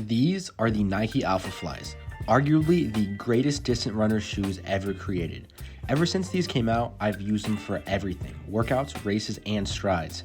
These are the Nike AlphaFlys, arguably the greatest distance runner shoes ever created. Ever since these came out, I've used them for everything, workouts, races, and strides.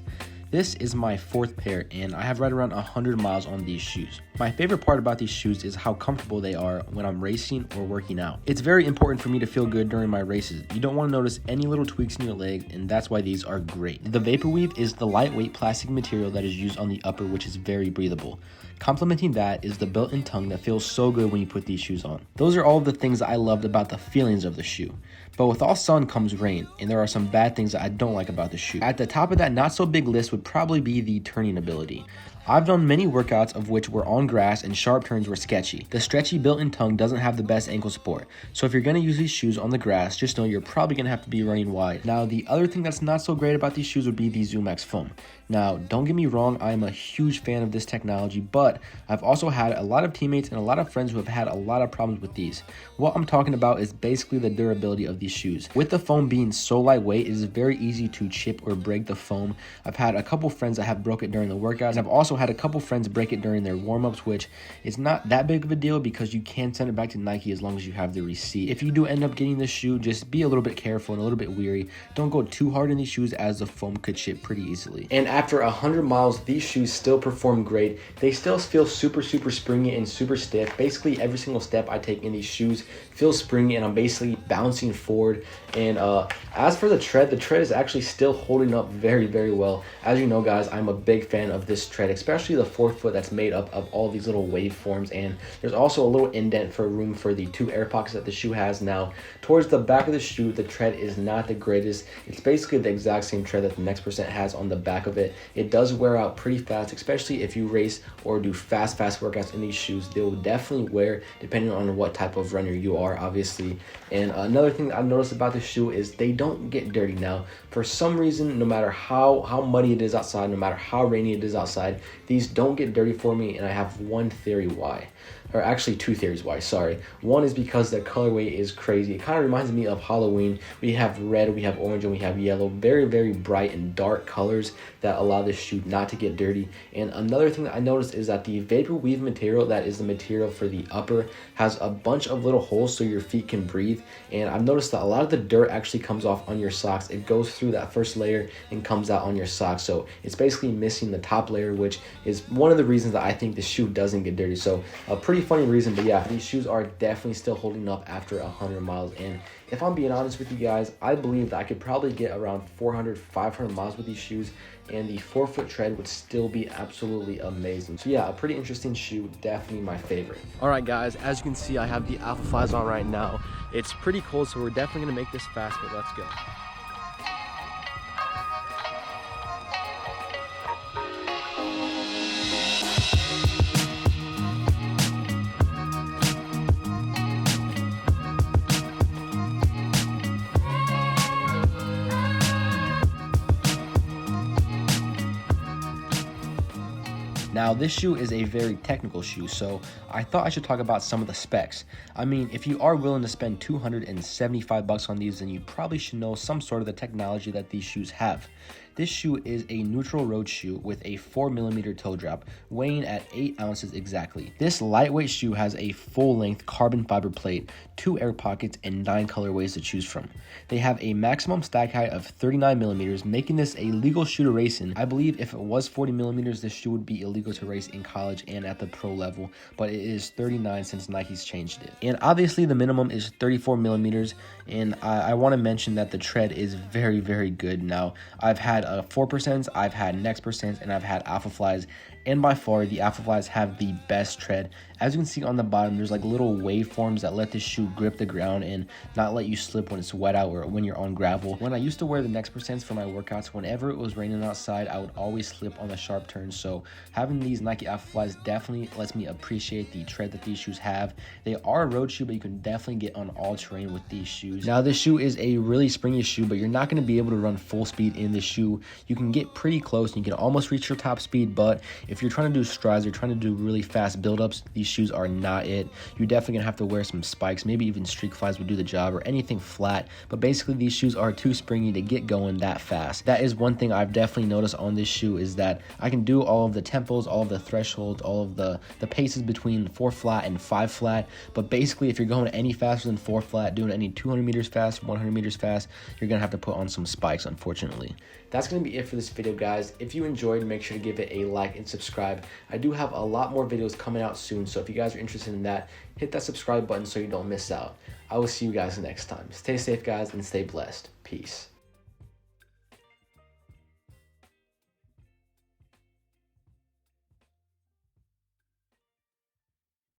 This is my fourth pair, and I have right around 100 miles on these shoes. My favorite part about these shoes is how comfortable they are when I'm racing or working out. It's very important for me to feel good during my races. You don't want to notice any little tweaks in your leg, and that's why these are great. The Vapor Weave is the lightweight plastic material that is used on the upper, which is very breathable. Complementing that is the built-in tongue that feels so good when you put these shoes on. Those are all the things that I loved about the feelings of the shoe. But with all sun comes rain, and there are some bad things that I don't like about the shoe. At the top of that not so big list would probably be the turning ability. I've done many workouts of which were on grass and sharp turns were sketchy. The stretchy built-in tongue doesn't have the best ankle support, so if you're going to use these shoes on the grass, just know you're probably going to have to be running wide. Now, the other thing that's not so great about these shoes would be the ZoomX foam. Now, don't get me wrong, I'm a huge fan of this technology, but I've also had a lot of teammates and a lot of friends who have had a lot of problems with these. What I'm talking about is basically the durability of these shoes. With the foam being so lightweight, it is very easy to chip or break the foam. I've had a couple friends that have broke it during the workouts, and I've also had a couple friends break it during their warm-ups, which is not that big of a deal because you can send it back to Nike as long as you have the receipt. If you do end up getting this shoe, just be a little bit careful and a little bit weary. Don't go too hard in these shoes as the foam could chip pretty easily. And after 100 miles, these shoes still perform great. They still feel super springy and super stiff. Basically every single step I take in these shoes feels springy and I'm basically bouncing forward. And as for the tread is actually still holding up very well. As you know, guys, I'm a big fan of this tread, especially the forefoot that's made up of all these little waveforms, and there's also a little indent for room for the 2 air pockets that the shoe has. Now, towards the back of the shoe, the tread is not the greatest. It's basically the exact same tread that the Next Percent has on the back of it. It does wear out pretty fast, especially if you race or do fast workouts in these shoes. They will definitely wear depending on what type of runner you are, obviously. And another thing I've noticed about this shoe is they don't get dirty. Now, for some reason, no matter how muddy it is outside, no matter how rainy it is outside, these don't get dirty for me, and I have one theory why. Or actually 2 theories why, sorry. One is because the colorway is crazy. It kind of reminds me of Halloween. We have red, we have orange, and we have yellow. Very bright and dark colors that allow this shoe not to get dirty. And another thing that I noticed is that the Vapor Weave material, that is the material for the upper, has a bunch of little holes so your feet can breathe. And I've noticed that a lot of the dirt actually comes off on your socks. It goes through that first layer and comes out on your socks. So it's basically missing the top layer, which is one of the reasons that I think the shoe doesn't get dirty. So a pretty funny reason, but yeah, these shoes are definitely still holding up after 100 miles. And if I'm being honest with you guys, I believe that I could probably get around 500 miles with these shoes, and the forefoot tread would still be absolutely amazing. So yeah, a pretty interesting shoe, definitely my favorite. All right, guys, as you can see, I have the AlphaFlys on right now. It's pretty cold, so we're definitely gonna make this fast, but let's go. Now, this shoe is a very technical shoe, so I thought I should talk about some of the specs. I mean, if you are willing to spend $275 on these, then you probably should know some sort of the technology that these shoes have. This shoe is a neutral road shoe with a 4mm toe drop, weighing at 8 ounces exactly. This lightweight shoe has a full-length carbon fiber plate, 2 air pockets, and 9 colorways to choose from. They have a maximum stack height of 39mm, making this a legal shoe to race in. I believe if it was 40mm, this shoe would be illegal to race in college and at the pro level, but it is 39 since Nike's changed it. And obviously the minimum is 34mm, and I want to mention that the tread is very good. Now, I've had 4%, I've had Next Percent, and I've had AlphaFlys, and by far the AlphaFlys have the best tread. As you can see on the bottom, there's like little waveforms that let this shoe grip the ground and not let you slip when it's wet out or when you're on gravel. When I used to wear the Next Percents for my workouts, whenever it was raining outside, I would always slip on the sharp turns. So having these Nike AlphaFlys definitely lets me appreciate the tread that these shoes have. They are a road shoe, but you can definitely get on all terrain with these shoes. Now, this shoe is a really springy shoe, but you're not going to be able to run full speed in this shoe. You can get pretty close and you can almost reach your top speed, but If you're trying to do strides, you're trying to do really fast buildups, these shoes are not it. You're definitely gonna have to wear some spikes, maybe even streak flies would do the job, or anything flat. But basically these shoes are too springy to get going that fast. That is one thing I've definitely noticed on this shoe, is that I can do all of the tempos, all of the thresholds, all of the paces between 4 flat and 5 flat. But basically if you're going any faster than 4 flat, doing any 200 meters fast, 100 meters fast, you're gonna have to put on some spikes, unfortunately. That's gonna be it for this video, guys. If you enjoyed, make sure to give it a like and subscribe. I do have a lot more videos coming out soon, so if you guys are interested in that, hit that subscribe button so you don't miss out. I will see you guys next time. Stay safe, guys, and stay blessed. Peace.